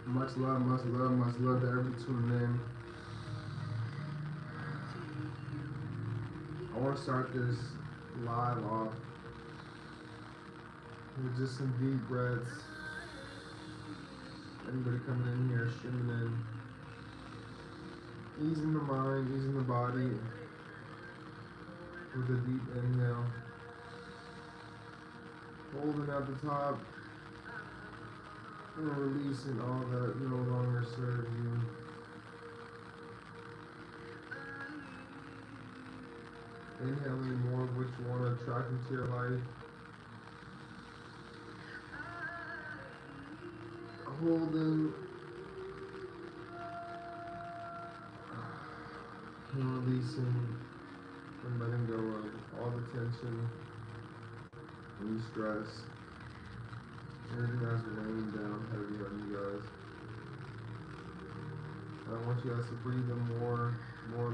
Much love, much love, much love to everyone tuning in. I want to start this live off with just some deep breaths. Anybody coming in here, streaming in, easing the mind, easing the body with a deep inhale. Holding at the top and releasing all that no longer serves you. Inhaling more of what you want to attract into your life. Holding and releasing and letting go of all the tension, any stress, anything that's weighing down heavy on you guys. I want you guys to breathe in more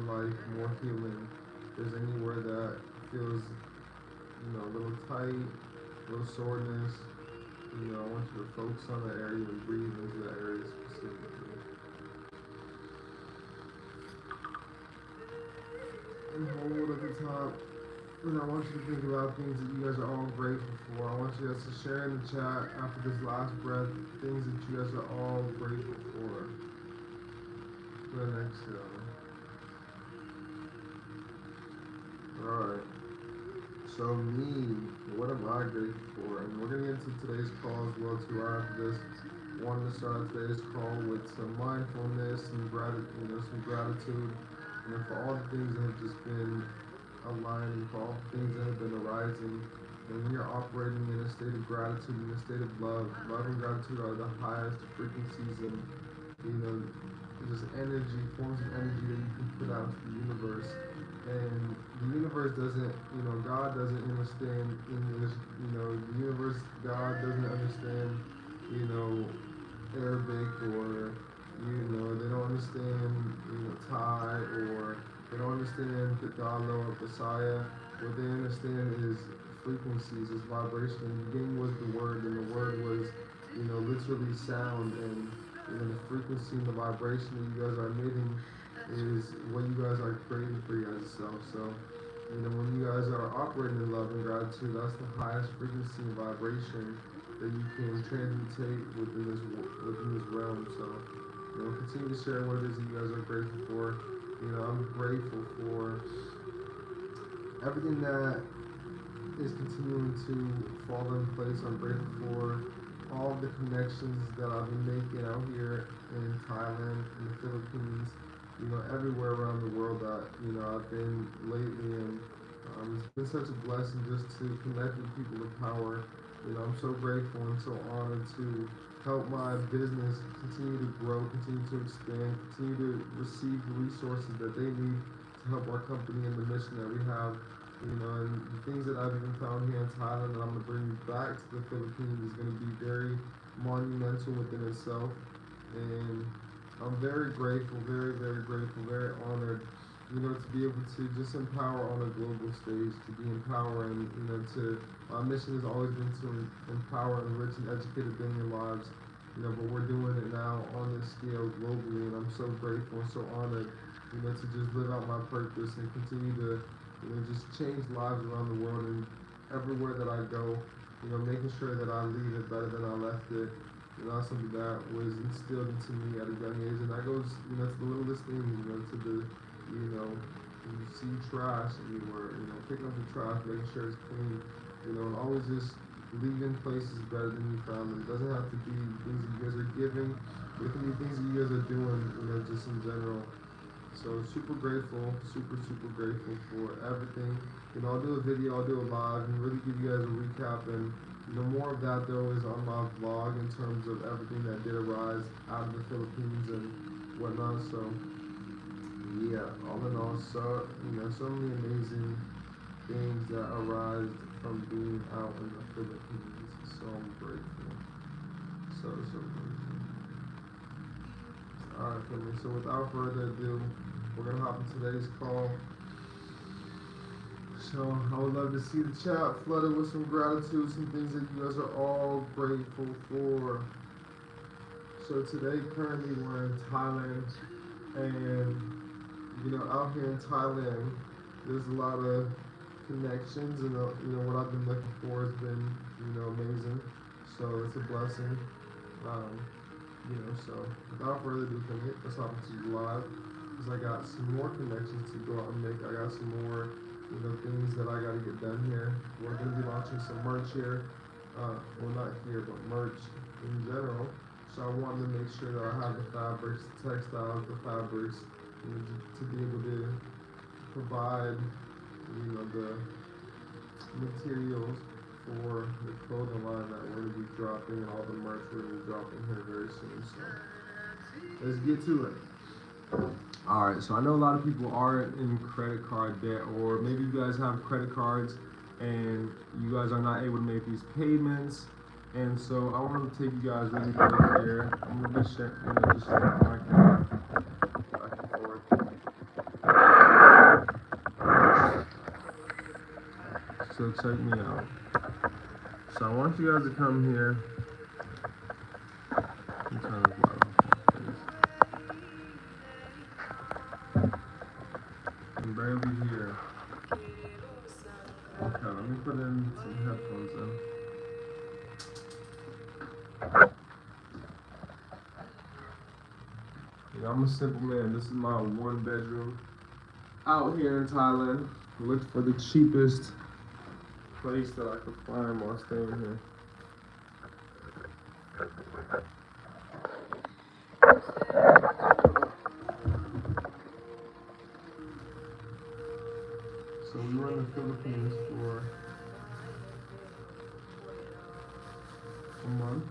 life, more healing. If there's anywhere that feels, a little tight, a little soreness, I want you to focus on that area and breathe into that area specifically. And hold at the top. And I want you to think about things that you guys are all grateful for. I want you guys to share in the chat after this last breath, things that you guys are all grateful for. Then exhale. Alright. So me, what am I grateful for? And we're going to get into today's call as well too. Right after this, wanted to start today's call with some mindfulness and gratitude, some gratitude, for all the things that have just been aligning, for all the things that have been arising. And when you're operating in a state of gratitude, in a state of love and gratitude are the highest frequencies and, just energy, forms of energy that you can put out to the universe. And the universe doesn't, God doesn't understand English, the universe, God doesn't understand, Arabic or, they don't understand, Thai, or they don't understand Gadalo or Messiah. What they understand is frequencies, is vibration. Yin was the word, and the word was, literally sound, and the frequency and the vibration that you guys are emitting is what you guys are creating for yourself. So, when you guys are operating in love and gratitude, that's the highest frequency and vibration that you can transmutate within this realm. So, continue to share what it is that you guys are grateful for. I'm grateful for everything that is continuing to fall in place. I'm grateful for all the connections that I've been making out here in Thailand, in the Philippines, everywhere around the world that, I've been lately. And it's been such a blessing just to connect with people of power. I'm so grateful and so honored to help my business continue to grow, continue to expand, continue to receive the resources that they need to help our company and the mission that we have. And the things that I've even found here in Thailand that I'm going to bring back to the Philippines is going to be very monumental within itself. And I'm very grateful, very, very grateful, very honored, to be able to just empower on a global stage, to be empowering, my mission has always been to empower, enrich, and educate a billion lives, but we're doing it now on this scale globally, and I'm so grateful and so honored, to just live out my purpose and continue to, just change lives around the world, and everywhere that I go, making sure that I leave it better than I left it. That's something that was instilled into me at a young age, and that goes, to the littlest things, to the, when you see trash anywhere, picking up the trash, making sure it's clean, and always just leaving places better than you found them. It doesn't have to be things that you guys are giving, but it can be things that you guys are doing, just in general. So super grateful, super grateful for everything. I'll do a video, I'll do a live, and really give you guys a recap. And more of that though is on my vlog in terms of everything that did arise out of the Philippines and whatnot. So yeah, all in all, so so many amazing things that arise from being out in the Philippines. So I'm grateful, so grateful. All right, family. So without further ado, we're gonna hop into today's call. So I would love to see the chat flooded with some gratitude, some things that you guys are all grateful for. So today, currently, we're in Thailand, and out here in Thailand, there's a lot of connections, and what I've been looking for has been, amazing. So it's a blessing. Um, so without further ado, let's hop into live, because I got some more connections to go out and make. I got some more, things that I got to get done here. We're gonna be launching some merch here. Well, not here, but merch in general. So I wanted to make sure that I have the fabrics, the textiles, the fabrics, to be able to provide, the materials for the clothing line that we're going to be dropping, and all the merch we're going to be dropping here very soon. So let's get to it. Alright, so I know a lot of people are in credit card debt, or maybe you guys have credit cards and you guys are not able to make these payments. And so I want to take you guys really quick here. I'm going to just share my camera back and forth. So check me out. So I want you guys to come here. Let me turn this light off, please. I'm barely here. Okay, let me put in some headphones in. I'm a simple man. This is my one bedroom out here in Thailand. Looked for the cheapest place that I could find while staying here. So we were in the Philippines for a month.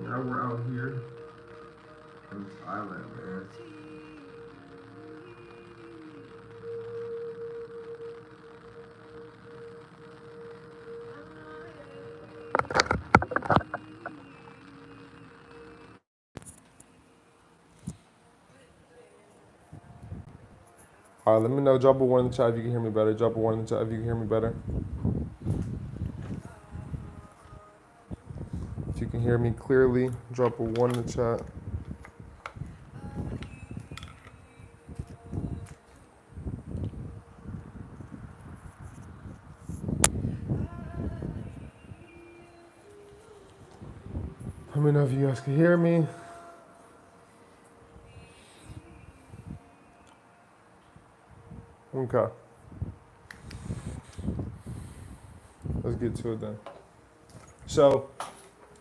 Now we're out here in Thailand, man. Alright, let me know. Drop a 1 in the chat if you can hear me better. Drop a 1 in the chat if you can hear me better. If you can hear me clearly, drop a 1 in the chat. Let me know if you guys can hear me. Okay. Let's get to it then. So,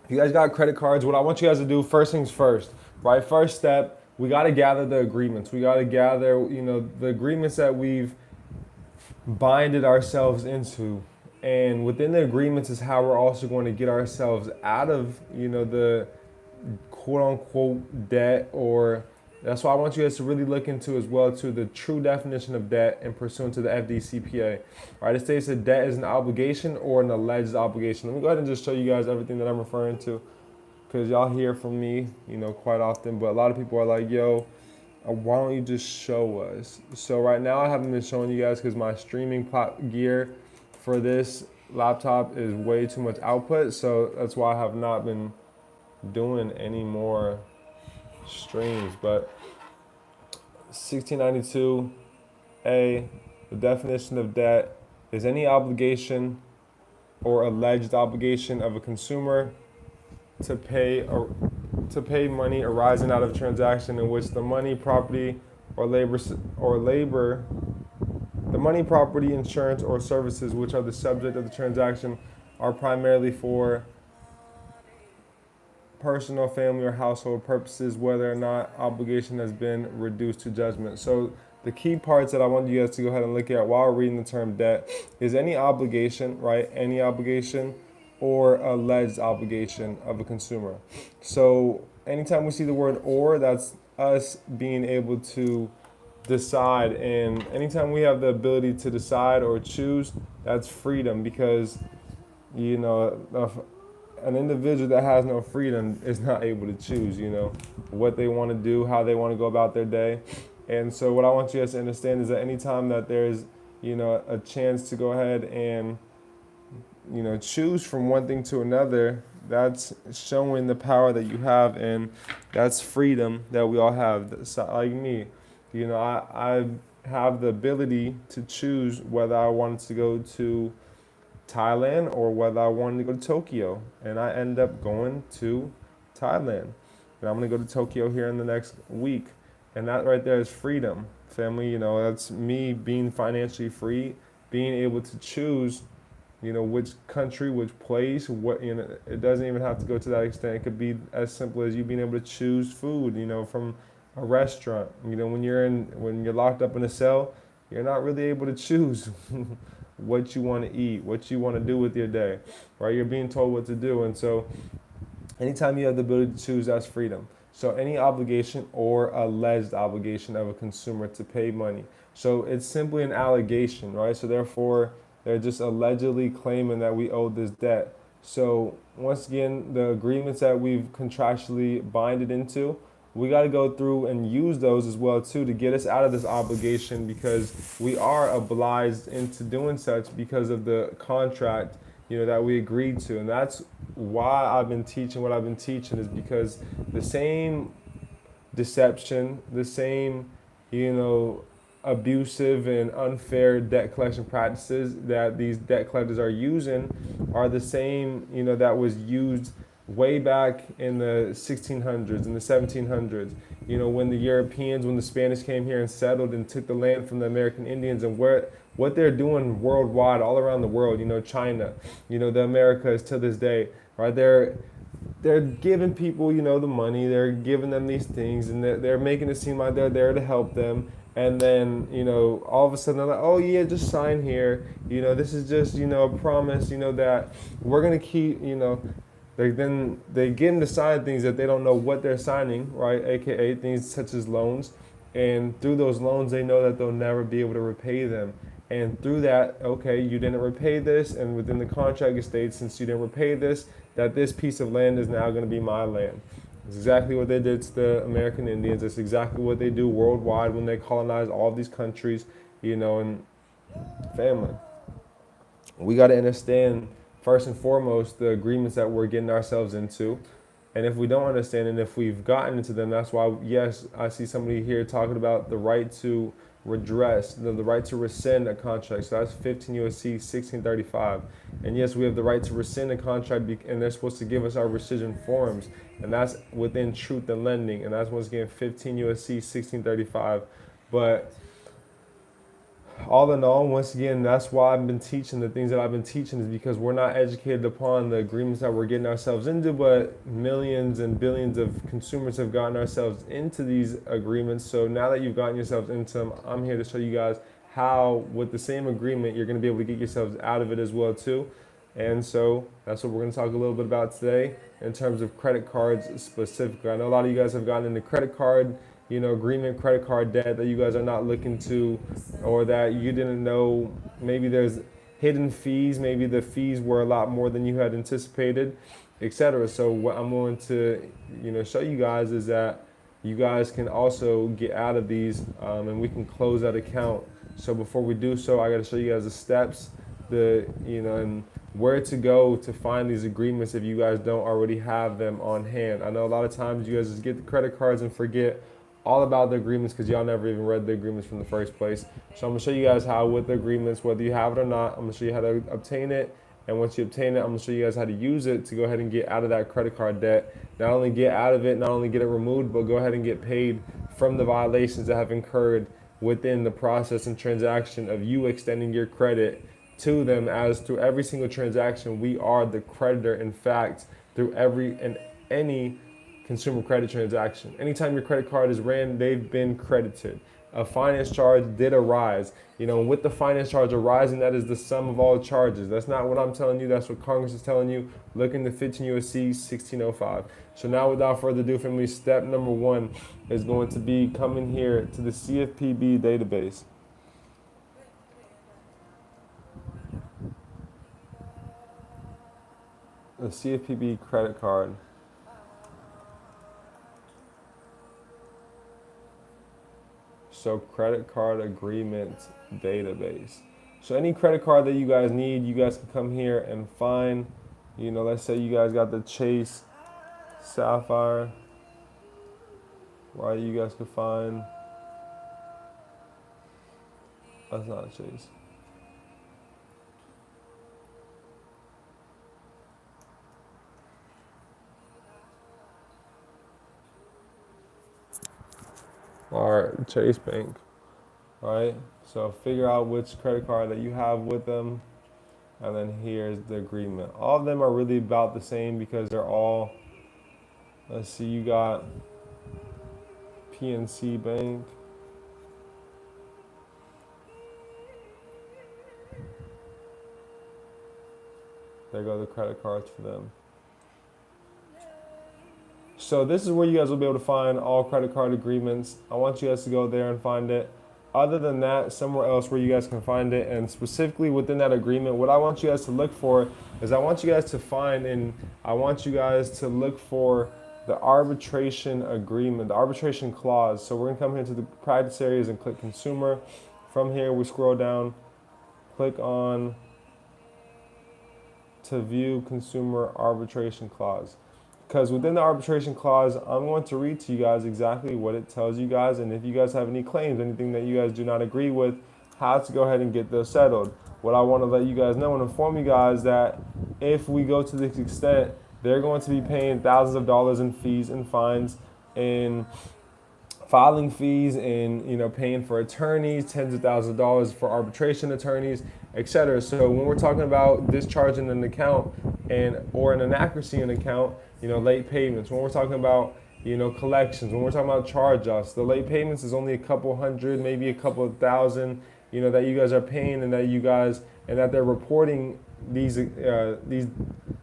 if you guys got credit cards, what I want you guys to do, first things first, right? First step, we got to gather the agreements. We got to gather, the agreements that we've binded ourselves into. And within the agreements is how we're also going to get ourselves out of, the quote unquote debt, or that's why I want you guys to really look into as well to the true definition of debt and pursuant to the FDCPA. Right? It states that debt is an obligation or an alleged obligation. Let me go ahead and just show you guys everything that I'm referring to, because y'all hear from me, quite often, but a lot of people are like, yo, why don't you just show us? So right now I haven't been showing you guys because my streaming gear for this laptop is way too much output, so that's why I have not been doing any more streams. But 1692A, the definition of debt is any obligation or alleged obligation of a consumer to pay money arising out of a transaction in which the money, property, the money, property, insurance, or services which are the subject of the transaction are primarily for personal, family, or household purposes, whether or not obligation has been reduced to judgment. So the key parts that I want you guys to go ahead and look at while reading the term debt is any obligation, right? Any obligation or alleged obligation of a consumer. So anytime we see the word or, that's us being able to decide. And anytime we have the ability to decide or choose, that's freedom. Because an individual that has no freedom is not able to choose, what they want to do, how they want to go about their day. And so what I want you guys to understand is that anytime that there's, a chance to go ahead and, choose from one thing to another, that's showing the power that you have, and that's freedom that we all have. So, like me, I have the ability to choose whether I wanted to go to Thailand or whether I wanted to go to Tokyo. And I end up going to Thailand. And I'm going to go to Tokyo here in the next week. And that right there is freedom, family. That's me being financially free, being able to choose, which country, which place, what, it doesn't even have to go to that extent. It could be as simple as you being able to choose food, from a restaurant. When you're locked up in a cell, you're not really able to choose what you want to eat, what you want to do with your day, right? You're being told what to do. And so anytime you have the ability to choose, that's freedom. So any obligation or alleged obligation of a consumer to pay money. So it's simply an allegation, right? So therefore, they're just allegedly claiming that we owe this debt. So once again, the agreements that we've contractually binded into, we got to go through and use those as well too to get us out of this obligation, because we are obliged into doing such because of the contract, that we agreed to. And that's why I've been teaching what I've been teaching, is because the same deception, the same, abusive and unfair debt collection practices that these debt collectors are using are the same, that was used way back in the 1600s and the 1700s, when the Europeans, when the Spanish came here and settled and took the land from the American Indians, and what they're doing worldwide, all around the world, China, the Americas to this day, right? They're giving people, the money, they're giving them these things, and they're making it seem like they're there to help them. And then, all of a sudden they're like, oh yeah, just sign here. This is just, a promise, that we're going to keep, they get them to sign things that they don't know what they're signing, right? AKA things such as loans. And through those loans, they know that they'll never be able to repay them. And through that, okay, you didn't repay this, and within the contract it states, since you didn't repay this, that this piece of land is now going to be my land. It's exactly what they did to the American Indians. It's exactly what they do worldwide when they colonize all of these countries, and family. We got to understand, first and foremost, the agreements that we're getting ourselves into. And if we don't understand, and if we've gotten into them, that's why, yes, I see somebody here talking about the right to redress, the right to rescind a contract. So that's 15 USC 1635. And yes, we have the right to rescind a contract, and they're supposed to give us our rescission forms. And that's within truth and lending. And that's once again 15 USC 1635. But all in all, once again, that's why I've been teaching the things that I've been teaching, is because we're not educated upon the agreements that we're getting ourselves into, but millions and billions of consumers have gotten ourselves into these agreements. So now that you've gotten yourselves into them, I'm here to show you guys how, with the same agreement, you're going to be able to get yourselves out of it as well too. And so that's what we're going to talk a little bit about today in terms of credit cards specifically. I know a lot of you guys have gotten into credit card agreement, credit card debt that you guys are not looking to, or that you didn't know. Maybe there's hidden fees. Maybe the fees were a lot more than you had anticipated, etc. So what I'm going to, show you guys is that you guys can also get out of these, and we can close that account. So before we do so, I got to show you guys the steps, and where to go to find these agreements if you guys don't already have them on hand. I know a lot of times you guys just get the credit cards and forget all about the agreements because y'all never even read the agreements from the first place. So I'm going to show you guys how, with the agreements, whether you have it or not, I'm going to show you how to obtain it. And once you obtain it, I'm going to show you guys how to use it to go ahead and get out of that credit card debt. Not only get out of it, not only get it removed, but go ahead and get paid from the violations that have incurred within the process and transaction of you extending your credit to them. As through every single transaction, we are the creditor. In fact, through every and any consumer credit transaction. Anytime your credit card is ran, they've been credited. a finance charge did arise. And with the finance charge arising, that is the sum of all charges. That's not what I'm telling you. That's what Congress is telling you. Look into 15 U.S.C. 1605. So now, without further ado, family, step number 1 is going to be coming here to the CFPB database. The CFPB credit card. So credit card agreement database. So any credit card that you guys need, you guys can come here and find, let's say you guys got the Chase Sapphire, right? You guys can find, that's not a Chase. Or Chase Bank, right? So figure out which credit card that you have with them, and then here's the agreement. All of them are really about the same because they're all, let's see, you got PNC Bank. There go the credit cards for them. So this is where you guys will be able to find all credit card agreements. I want you guys to go there and find it. Other than that, somewhere else where you guys can find it, and specifically within that agreement, what I want you guys to look for is I want you guys to find and I want you guys to look for the arbitration agreement, the arbitration clause. So we're gonna come here to the practice areas and click consumer. From here, we scroll down, click on to view consumer arbitration clause. Because within the arbitration clause, I'm going to read to you guys exactly what it tells you guys, and if you guys have any claims, anything that you guys do not agree with, how to go ahead and get those settled. What I want to let you guys know and inform you guys that if we go to this extent, they're going to be paying thousands of dollars in fees and fines and filing fees and paying for attorneys, tens of thousands of dollars for arbitration attorneys, etc. So when we're talking about discharging an account or an inaccuracy in an account, late payments, when we're talking about collections, when we're talking about charge-offs, the late payments is only a couple hundred, maybe a couple of thousand, that you guys are paying, and that they're reporting these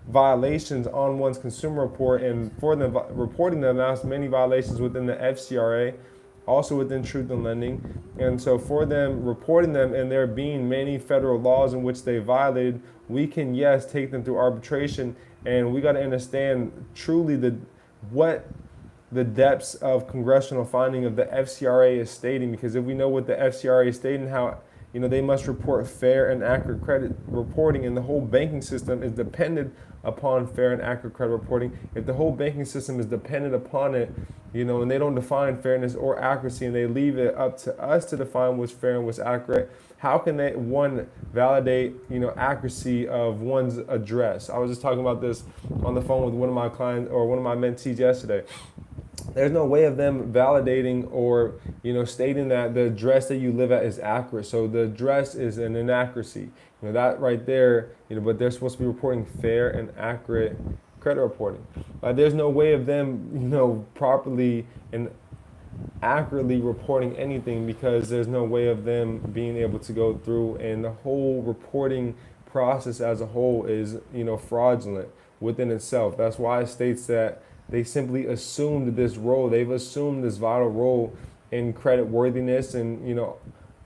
violations on one's consumer report, and for them reporting them, there's many violations within the FCRA, also within Truth in Lending, and so for them reporting them and there being many federal laws in which they violated, we can take them through arbitration, and we got to understand truly what the depths of congressional finding of the FCRA is stating, because if we know what the FCRA is stating, how they must report fair and accurate credit reporting, and the whole banking system is dependent upon fair and accurate credit reporting. If the whole banking system is dependent upon it, and they don't define fairness or accuracy, and they leave it up to us to define what's fair and what's accurate, how can they, one, validate, accuracy of one's address? I was just talking about this on the phone with one of my clients or one of my mentees yesterday. There's no way of them validating or stating that the address that you live at is accurate. So the address is an inaccuracy. That right there. But they're supposed to be reporting fair and accurate credit reporting. There's no way of them properly and accurately reporting anything, because there's no way of them being able to go through, and the whole reporting process as a whole is fraudulent within itself. That's why it states that they simply assumed this role. They've assumed this vital role in credit worthiness. And,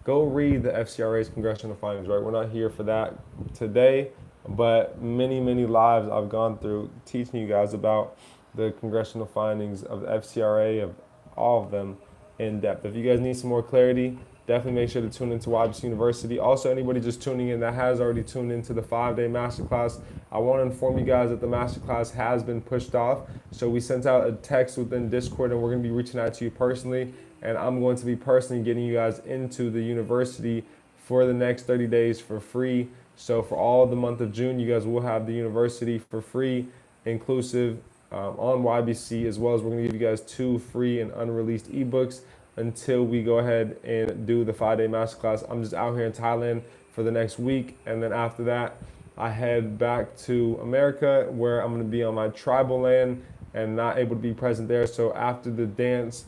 go read the FCRA's congressional findings, right? We're not here for that today, but many, many lives I've gone through teaching you guys about the congressional findings of the FCRA, of all of them in depth. If you guys need some more clarity, definitely make sure to tune into YBC University. Also, anybody just tuning in that has already tuned into the 5-day masterclass, I want to inform you guys that the masterclass has been pushed off. So we sent out a text within Discord, and we're going to be reaching out to you personally, and I'm going to be personally getting you guys into the university for the next 30 days for free. So for all the month of June, you guys will have the university for free, inclusive on YBC, as well as we're going to give you guys 2 free and unreleased ebooks until we go ahead and do the 5-day masterclass. I'm just out here in Thailand for the next week, and then after that, I head back to America, where I'm going to be on my tribal land and not able to be present there. So after the dance,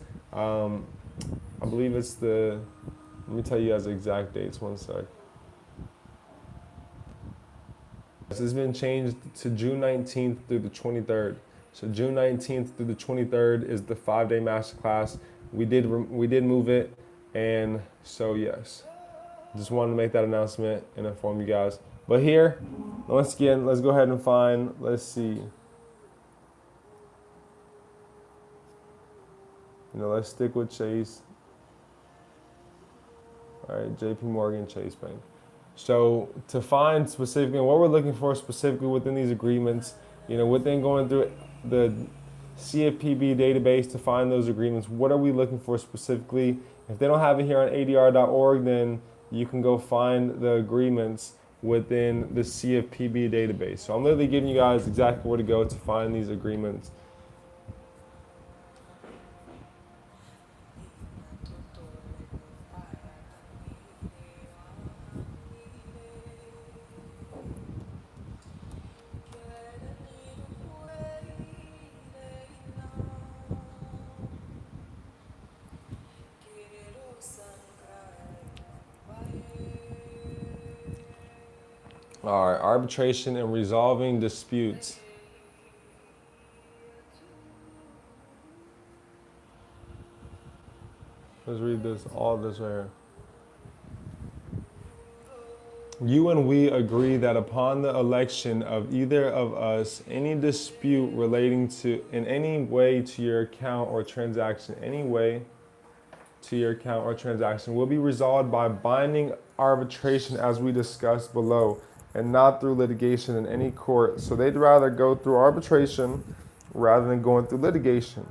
I believe it's the, let me tell you guys the exact dates, one sec. This has been changed to June 19th through the 23rd. So June 19th through the 23rd is the 5-day masterclass. We did move it, and so yes, just wanted to make that announcement and inform you guys. But here, once again, let's go ahead and find, let's see. Let's stick with Chase. All right, JP Morgan, Chase Bank. So to find specifically what we're looking for specifically within these agreements, within going through the CFPB database to find those agreements, what are we looking for specifically? If they don't have it here on adr.org, then you can go find the agreements within the CFPB database. So I'm literally giving you guys exactly where to go to find these agreements. All right, arbitration and resolving disputes. Let's read this, all this right here. You and we agree that upon the election of either of us, any dispute relating to, in any way to your account or transaction, will be resolved by binding arbitration as we discussed below, and not through litigation in any court. So they'd rather go through arbitration rather than going through litigation.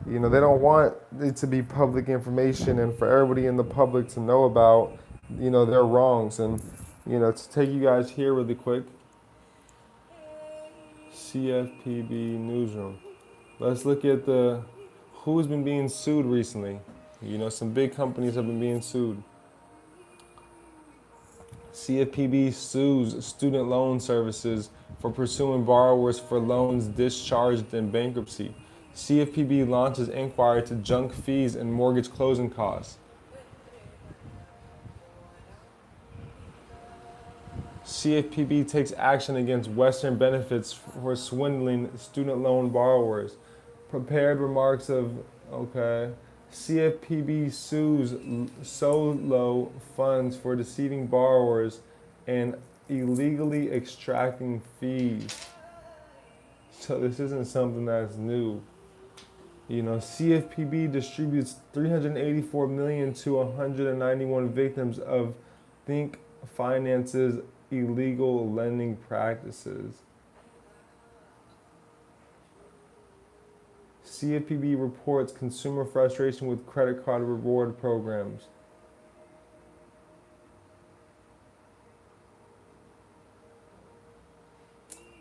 They don't want it to be public information and for everybody in the public to know about, their wrongs. And, to take you guys here really quick, CFPB newsroom. Let's look at who's been being sued recently. Some big companies have been being sued. CFPB sues student loan services for pursuing borrowers for loans discharged in bankruptcy. CFPB launches inquiry to junk fees and mortgage closing costs. CFPB takes action against Western Benefits for swindling student loan borrowers. Prepared remarks of, CFPB sues Solo funds for deceiving borrowers and illegally extracting fees. So this isn't something that's new. CFPB distributes $384 million to 191 victims of Think Finance's illegal lending practices. CFPB reports consumer frustration with credit card reward programs.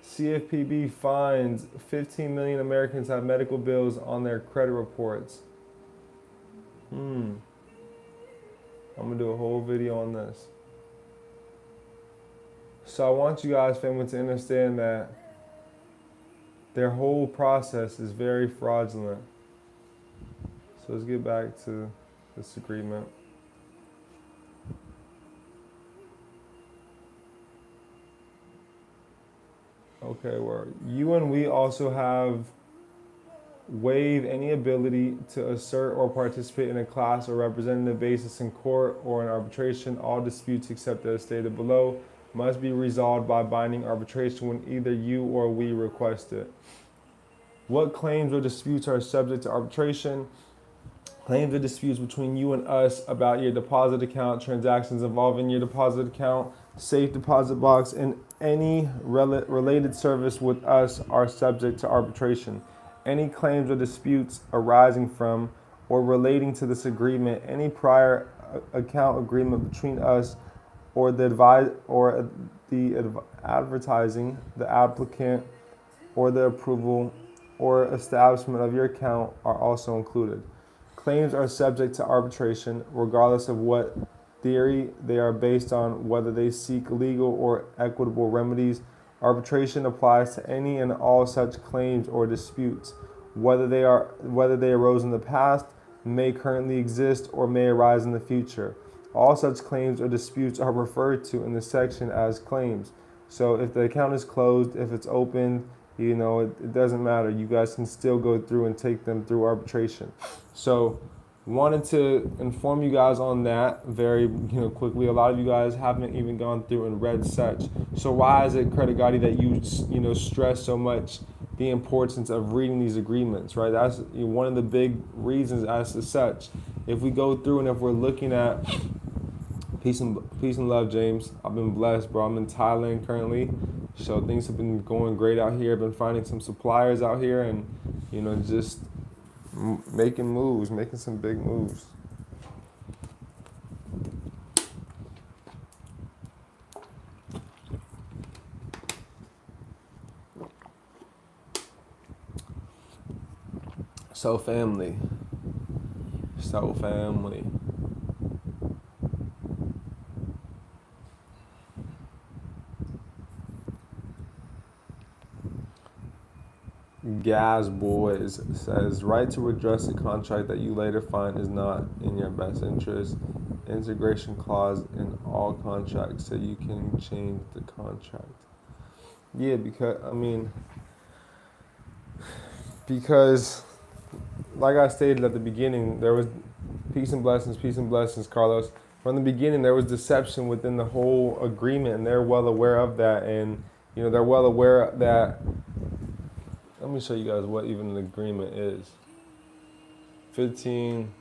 CFPB finds 15 million Americans have medical bills on their credit reports. I'm gonna do a whole video on this. So I want you guys, family, to understand that their whole process is very fraudulent. So let's get back to this agreement. Okay, where you and we also have waive any ability to assert or participate in a class or representative basis in court or in arbitration. All disputes except as stated below must be resolved by binding arbitration when either you or we request it. What claims or disputes are subject to arbitration? Claims or disputes between you and us about your deposit account, transactions involving your deposit account, safe deposit box, and any related service with us are subject to arbitration. Any claims or disputes arising from or relating to this agreement, any prior account agreement between us or the advertising, the applicant, or the approval or establishment of your account are also included. Claims are subject to arbitration regardless of what theory they are based on, whether they seek legal or equitable remedies. Arbitration applies to any and all such claims or disputes, whether they arose in the past, may currently exist or may arise in the future. All such claims or disputes are referred to in this section as claims. So if the account is closed, if it's open, it doesn't matter. You guys can still go through and take them through arbitration. So wanted to inform you guys on that very quickly. A lot of you guys haven't even gone through and read such. So why is it, CreditGotti, that you stress so much the importance of reading these agreements, right? That's one of the big reasons as to such. If we go through and if we're looking at peace and love, James. I've been blessed, bro. I'm in Thailand currently, so things have been going great out here. I've been finding some suppliers out here, and just making moves, making some big moves. So family. Gas Boys says, right to redress a contract that you later find is not in your best interest. Integration clause in all contracts so you can change the contract. Yeah, because like I stated at the beginning, there was peace and blessings, Carlos. From the beginning, there was deception within the whole agreement, and they're well aware of that. And they're well aware that. Let me show you guys what even an agreement is. 15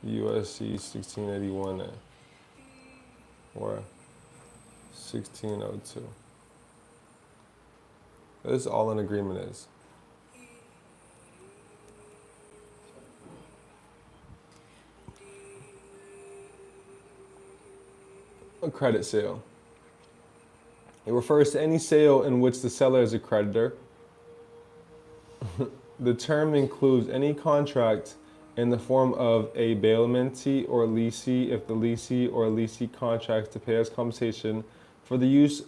USC 1681 or 1602. This is all an agreement is. A credit sale. It refers to any sale in which the seller is a creditor. The term includes any contract in the form of a bailmentee or leasee if the leasee or leasee contracts to pay as compensation for use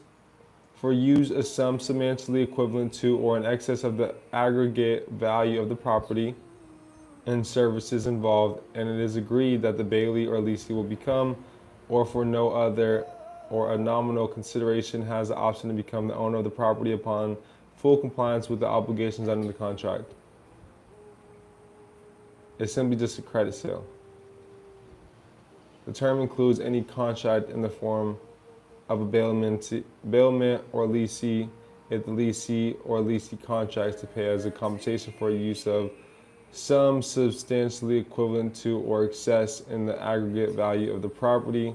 a sum substantially equivalent to or in excess of the aggregate value of the property and services involved, and it is agreed that the bailee or leasee will become, or for no other or a nominal consideration has the option to become the owner of the property upon full compliance with the obligations under the contract. It's simply just a credit sale. The term includes any contract in the form of a bailment or leasee if the leasee or leasee contracts to pay as a compensation for use of sum substantially equivalent to or excess in the aggregate value of the property.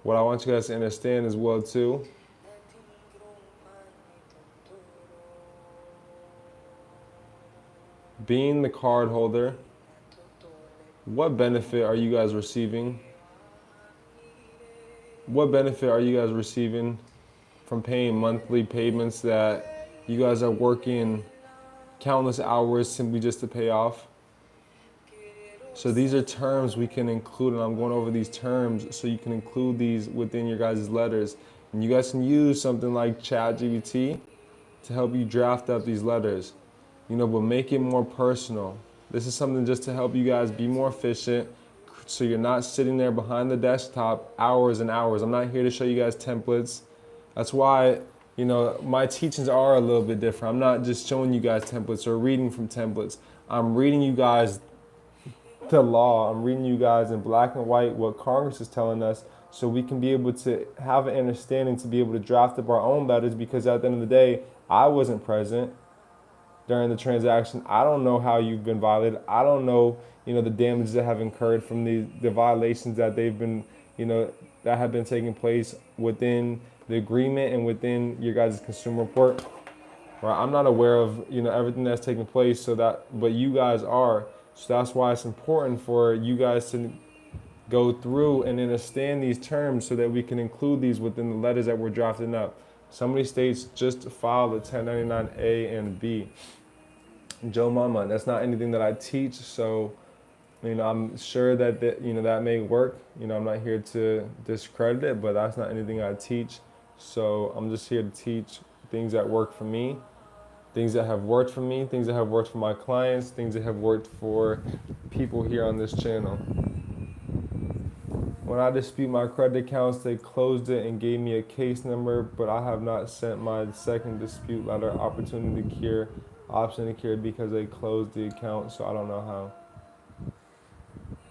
What I want you guys to understand as well too, being the card holder, what benefit are you guys receiving? What benefit are you guys receiving from paying monthly payments that you guys are working countless hours simply just to pay off? So these are terms we can include, and I'm going over these terms so you can include these within your guys' letters. And you guys can use something like ChatGPT to help you draft up these letters, but make it more personal. This is something just to help you guys be more efficient so you're not sitting there behind the desktop hours and hours. I'm not here to show you guys templates. That's why, my teachings are a little bit different. I'm not just showing you guys templates or reading from templates. I'm reading you guys the law. I'm reading you guys in black and white what Congress is telling us so we can be able to have an understanding to be able to draft up our own letters, because at the end of the day, I wasn't present during the transaction. I don't know how you've been violated. I don't know, the damages that have incurred from the violations that they've been, that have been taking place within the agreement and within your guys' consumer report. Right? I'm not aware of, everything that's taking place, but you guys are. So that's why it's important for you guys to go through and understand these terms so that we can include these within the letters that we're drafting up. Some of these states just file the 1099A and B. Joe Mama, that's not anything that I teach, so I'm sure that that may work. I'm not here to discredit it, but that's not anything I teach. So I'm just here to teach things that work for me. things that have worked for me, things that have worked for my clients, things that have worked for people here on this channel. When I dispute my credit accounts, they closed it and gave me a case number, but I have not sent my second dispute letter, option to cure, because they closed the account, so I don't know how.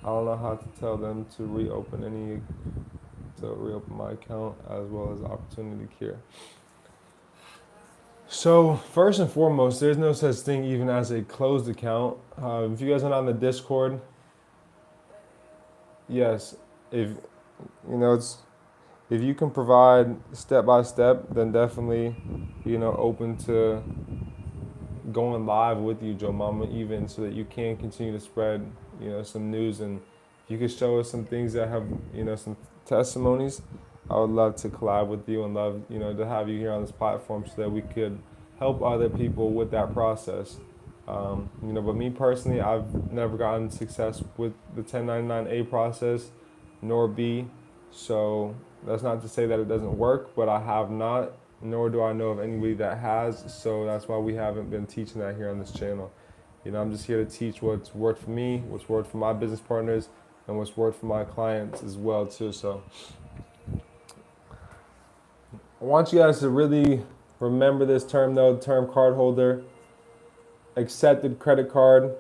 I don't know how to tell them to reopen my account as well as opportunity to cure. So first and foremost, there's no such thing even as a closed account. If you guys are not on the Discord, yes, if if you can provide step by step, then definitely, open to going live with you, Joe Mama, even so that you can continue to spread, some news, and you can show us some things that have, some testimonies. I would love to collab with you and love, to have you here on this platform so that we could help other people with that process. But me personally, I've never gotten success with the 1099A process, nor B. So that's not to say that it doesn't work, but I have not, nor do I know of anybody that has. So that's why we haven't been teaching that here on this channel. I'm just here to teach what's worked for me, what's worked for my business partners, and what's worked for my clients as well too. So I want you guys to really remember this term though, the term cardholder, accepted credit card.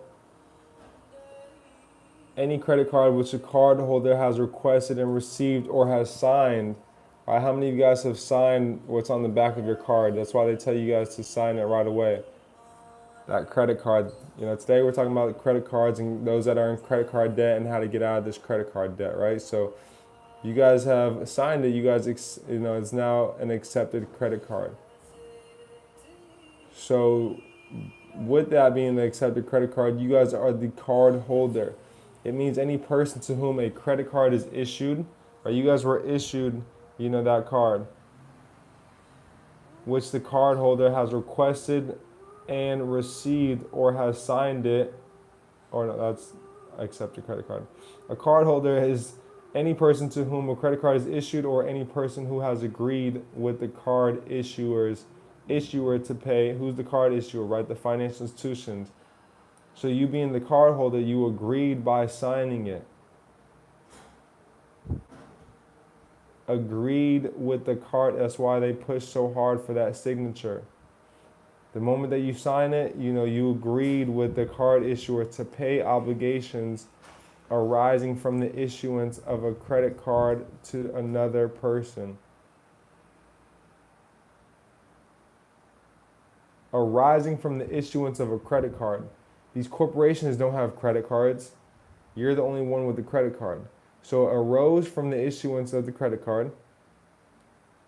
Any credit card which a cardholder has requested and received or has signed. All right, how many of you guys have signed what's on the back of your card? That's why they tell you guys to sign it right away. That credit card. Today we're talking about credit cards and those that are in credit card debt and how to get out of this credit card debt, right? So you guys have signed it. You guys, it's now an accepted credit card. So with that being the accepted credit card, you guys are the card holder. It means any person to whom a credit card is issued, or you guys were issued, that card, which the card holder has requested and received or has signed it, or no, that's accepted credit card. A card holder is any person to whom a credit card is issued or any person who has agreed with the card issuer to pay. Who's the card issuer, right? The financial institutions. So you being the card holder, you agreed by signing it. Agreed with the card. That's why they push so hard for that signature. The moment that you sign it, you agreed with the card issuer to pay obligations arising from the issuance of a credit card to another person. Arising from the issuance of a credit card. These corporations don't have credit cards. You're the only one with the credit card. So it arose from the issuance of the credit card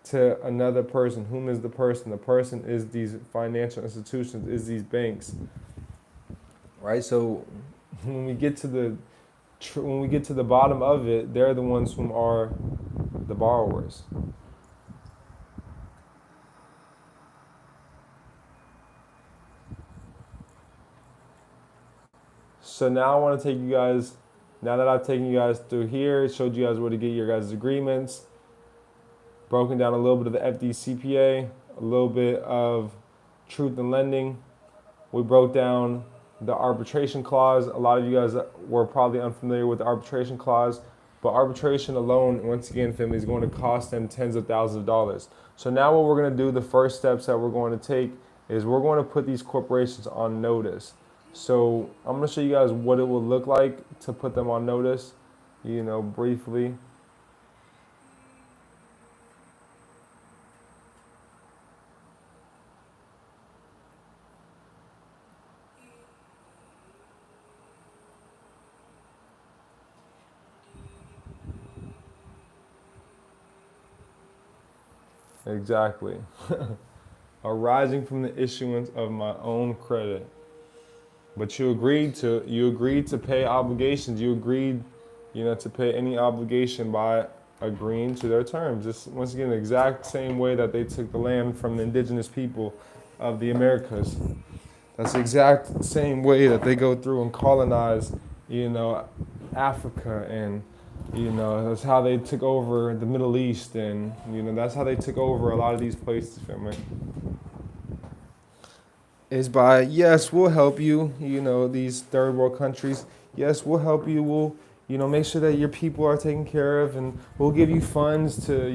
to another person. Whom is the person? The person is these financial institutions, is these banks. Right? So when we get to the bottom of it, they're the ones who are the borrowers. So now I want to take you guys, now that I've taken you guys through here, showed you guys where to get your guys' agreements, broken down a little bit of the FDCPA, a little bit of truth in lending. We broke down the arbitration clause. A lot of you guys were probably unfamiliar with the arbitration clause, but arbitration alone, once again, family, is going to cost them tens of thousands of dollars. So now what we're going to do, the first steps that we're going to take is we're going to put these corporations on notice. So I'm going to show you guys what it will look like to put them on notice, briefly. Exactly. Arising from the issuance of my own credit. But you agreed to pay obligations. You agreed, to pay any obligation by agreeing to their terms. This, once again, the exact same way that they took the land from the indigenous people of the Americas. That's the exact same way that they go through and colonize, Africa, and, that's how they took over the Middle East, and, that's how they took over a lot of these places, family. is by, yes, we'll help you, these third world countries. Yes, we'll help you. We'll, make sure that your people are taken care of, and we'll give you funds to,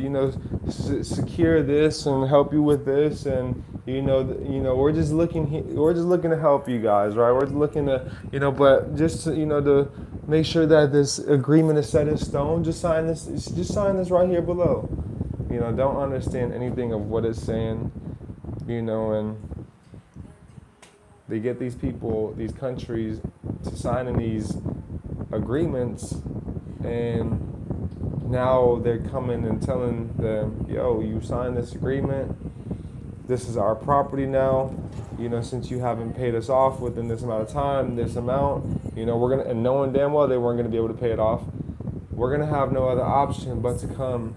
secure this and help you with this. And, we're just looking to help you guys, right? We're just looking to, but just to, to make sure that this agreement is set in stone, just sign this right here below. Don't understand anything of what it's saying, and they get these people, these countries, to signing these agreements, and now they're coming and telling them, yo, you signed this agreement, this is our property now, since you haven't paid us off within this amount of time, this amount, we're gonna, and knowing damn well they weren't gonna be able to pay it off, we're gonna have no other option but to come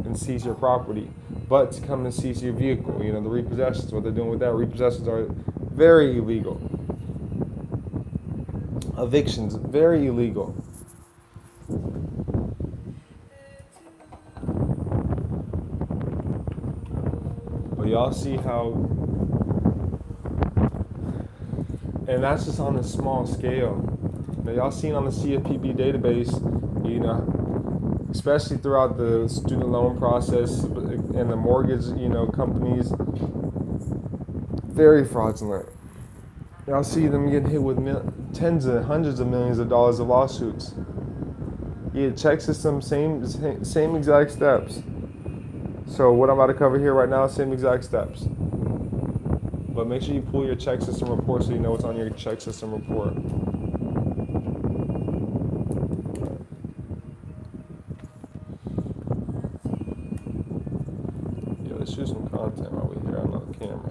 and seize your property, but to come and seize your vehicle. The repossessions, what they're doing with that, repossessions are very illegal. Evictions, very illegal. But y'all see how, and that's just on a small scale. Now y'all seen on the CFPB database, especially throughout the student loan process and the mortgage, companies, very fraudulent. Y'all see them getting hit with tens and hundreds of millions of dollars of lawsuits. Yeah, check system, same exact steps. So what I'm about to cover here right now, same exact steps. But make sure you pull your check system report so you know what's on your check system report. Yeah, let's shoot some content while we're here on the camera.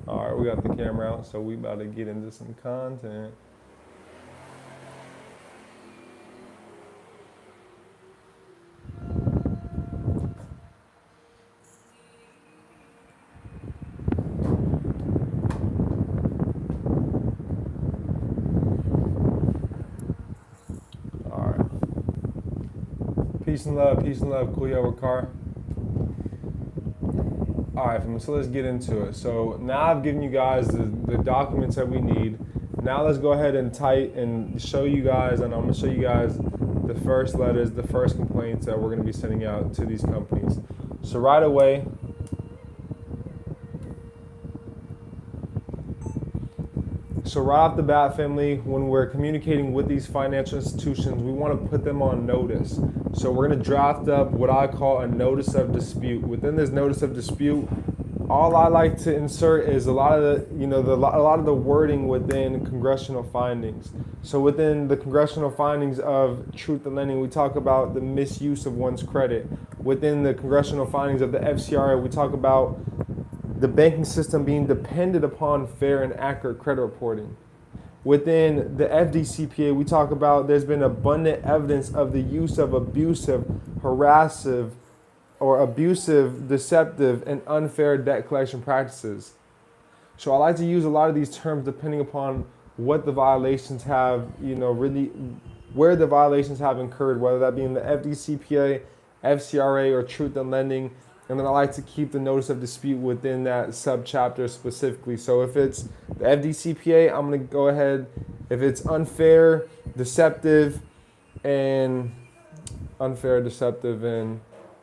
All right, we got the camera out, so we about to get into some content. All right. Peace and love, cool yo car. All right, so let's get into it. So now I've given you guys the documents that we need. Now let's go ahead and type and show you guys, and I'm gonna show you guys the first letters, the first complaints that we're gonna be sending out to these companies. So right away, right off the bat, family, when we're communicating with these financial institutions, we want to put them on notice. So we're going to draft up what I call a notice of dispute. Within this notice of dispute, all I like to insert is a lot of the wording within congressional findings. So within the congressional findings of truth in lending, we talk about the misuse of one's credit. Within the congressional findings of the FCRA, we talk about the banking system being dependent upon fair and accurate credit reporting. Within the FDCPA, we talk about there's been abundant evidence of the use of abusive, deceptive, and unfair debt collection practices. So I like to use a lot of these terms depending upon what the violations have, really where the violations have occurred, whether that be in the FDCPA, FCRA, or truth in lending. And then I like to keep the notice of dispute within that subchapter specifically. So if it's the FDCPA, I'm going to go ahead. If it's unfair, deceptive, and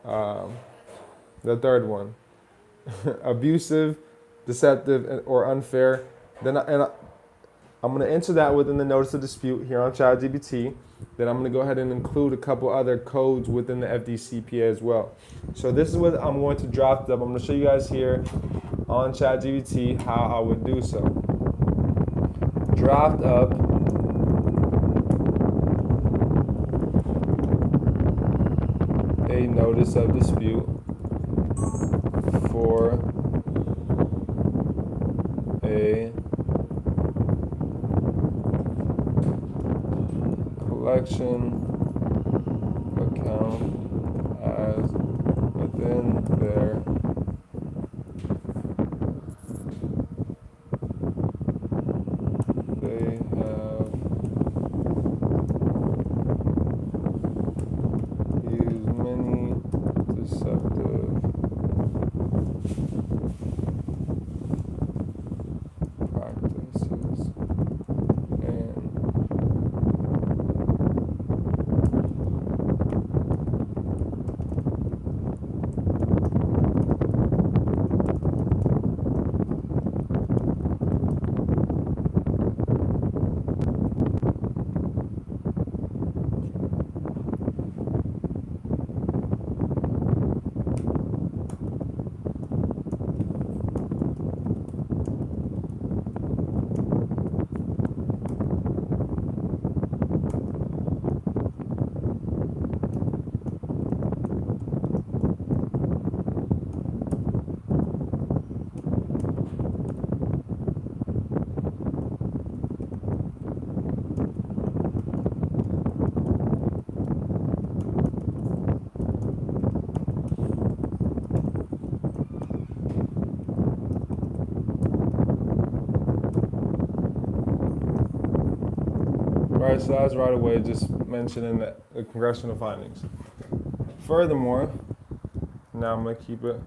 the third one, abusive, deceptive, or unfair, then I'm going to enter that within the notice of dispute here on ChatGPT. Then I'm going to go ahead and include a couple other codes within the FDCPA as well. So this is what I'm going to draft up. I'm going to show you guys here on ChatGPT how I would do so. Draft up a notice of dispute for a collection account as within their they have used many deceptive practices and right, so that's right away just mentioning the congressional findings. Furthermore, now I'm going to keep it.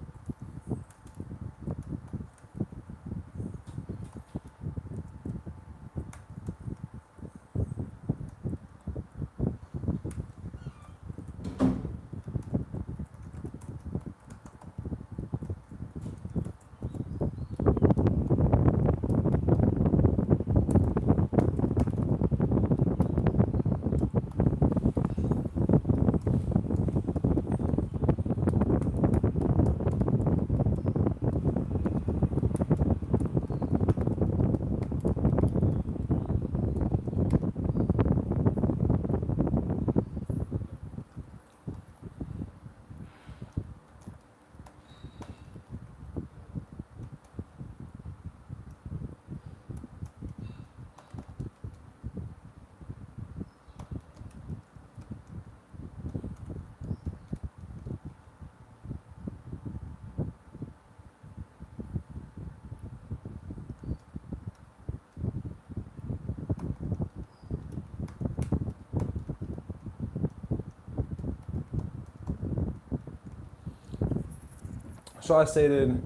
So I stated,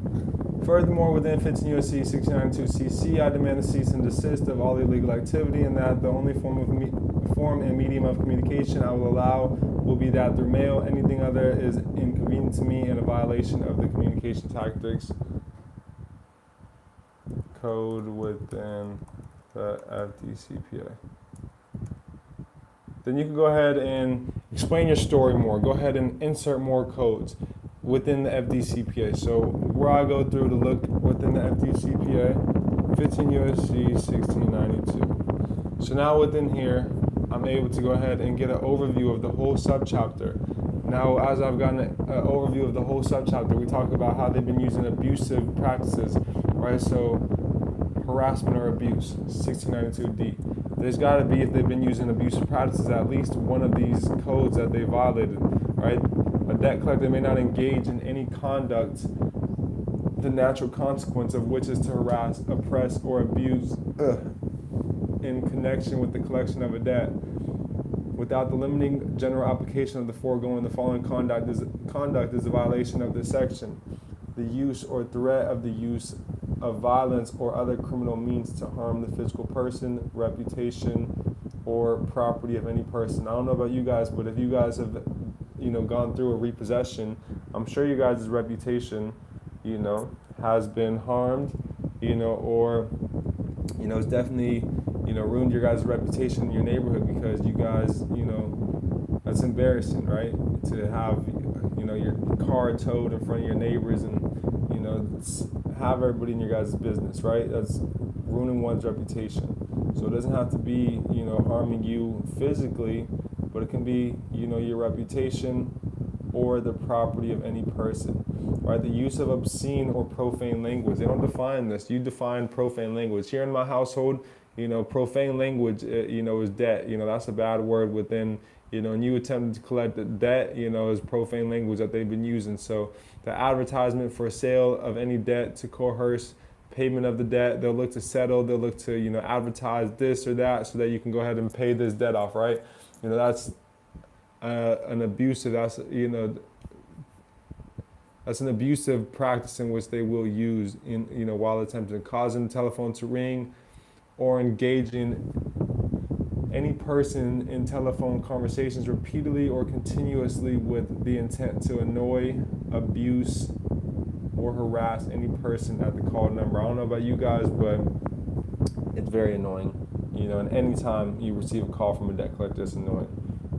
furthermore, within 15 U.S.C. 1692 CC, I demand a cease and desist of all illegal activity, and that the only form and medium of communication I will allow will be that through mail. Anything other is inconvenient to me and a violation of the communication tactics code within the FDCPA. Then you can go ahead and explain your story more. Go ahead and insert more codes within the FDCPA. So where I go through to look within the FDCPA, 15 U.S.C. 1692. So now within here, I'm able to go ahead and get an overview of the whole subchapter. Now, as I've gotten an overview of the whole subchapter, we talk about how they've been using abusive practices, right? So harassment or abuse, 1692D. There's got to be, if they've been using abusive practices, at least one of these codes that they violated, right? A debt collector may not engage in any conduct, the natural consequence of which is to harass, oppress, or abuse in connection with the collection of a debt. Without the limiting general application of the foregoing, the following conduct is a violation of this section. The use or threat of the use of violence or other criminal means to harm the physical person, reputation, or property of any person. I don't know about you guys, but if you guys have, gone through a repossession, I'm sure you guys' reputation, has been harmed, or, it's definitely, ruined your guys' reputation in your neighborhood because you guys, that's embarrassing, right? To have, your car towed in front of your neighbors and, have everybody in your guys' business, right? That's ruining one's reputation. So it doesn't have to be, harming you physically, but it can be, your reputation or the property of any person, right? The use of obscene or profane language. They don't define this. You define profane language. Here in my household, Profane language, is debt. That's a bad word within, and you attempt to collect the debt, is profane language that they've been using. So the advertisement for sale of any debt to coerce payment of the debt, they'll look to settle, they'll look to, advertise this or that so that you can go ahead and pay this debt off, right? That's an abusive, that's an abusive practice in which they will use while attempting causing the telephone to ring or engaging any person in telephone conversations repeatedly or continuously with the intent to annoy, abuse, or harass any person at the call number. I don't know about you guys, but it's very annoying. And anytime you receive a call from a debt collector, it's annoying.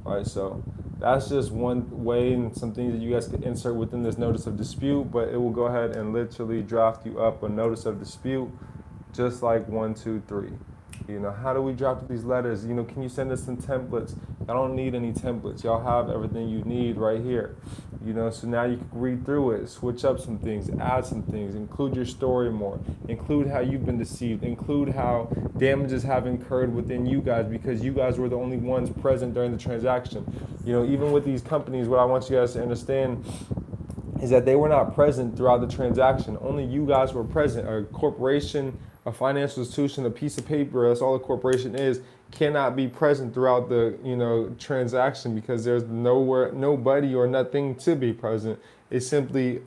All right, so that's just one way and some things that you guys can insert within this notice of dispute, but it will go ahead and literally draft you up a notice of dispute, just like 1, 2, 3. How do we draft these letters? Can you send us some templates? I don't need any templates. Y'all have everything you need right here. So now you can read through it, switch up some things, add some things, include your story more, include how you've been deceived, include how damages have incurred within you guys because you guys were the only ones present during the transaction. Even with these companies, what I want you guys to understand is that they were not present throughout the transaction. Only you guys were present. A corporation, a financial institution, a piece of paper, that's all a corporation is, cannot be present throughout the transaction because there's nobody or nothing to be present. It's simply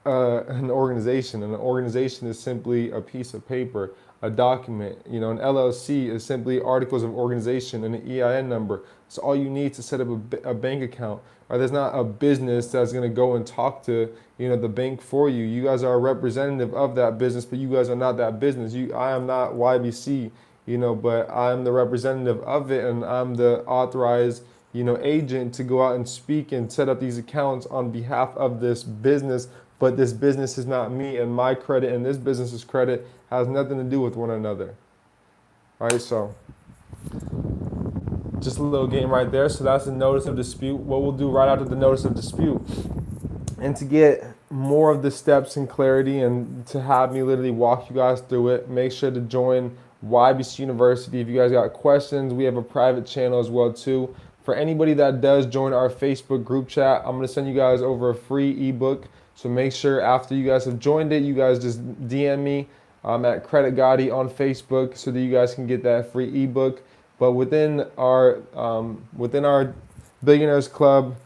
an organization, and an organization is simply a piece of paper, a document. An LLC is simply articles of organization and an EIN number. It's all you need to set up a bank account. Or there's not a business that's going to go and talk to the bank for you. You guys are a representative of that business, but you guys are not that business. I am not YBC, but I'm the representative of it, and I'm the authorized agent to go out and speak and set up these accounts on behalf of this business. But this business is not me, and my credit and this business's credit has nothing to do with one another. All right, so just a little game right there. So that's the notice of dispute. What we'll do right after the notice of dispute, and to get more of the steps and clarity and to have me literally walk you guys through it, make sure to join YBC University. If you guys got questions, we have a private channel as well too. For anybody that does join our Facebook group chat, I'm going to send you guys over a free ebook. So make sure after you guys have joined it, you guys just DM me at CreditGotti on Facebook so that you guys can get that free ebook. But within our Billionaires Club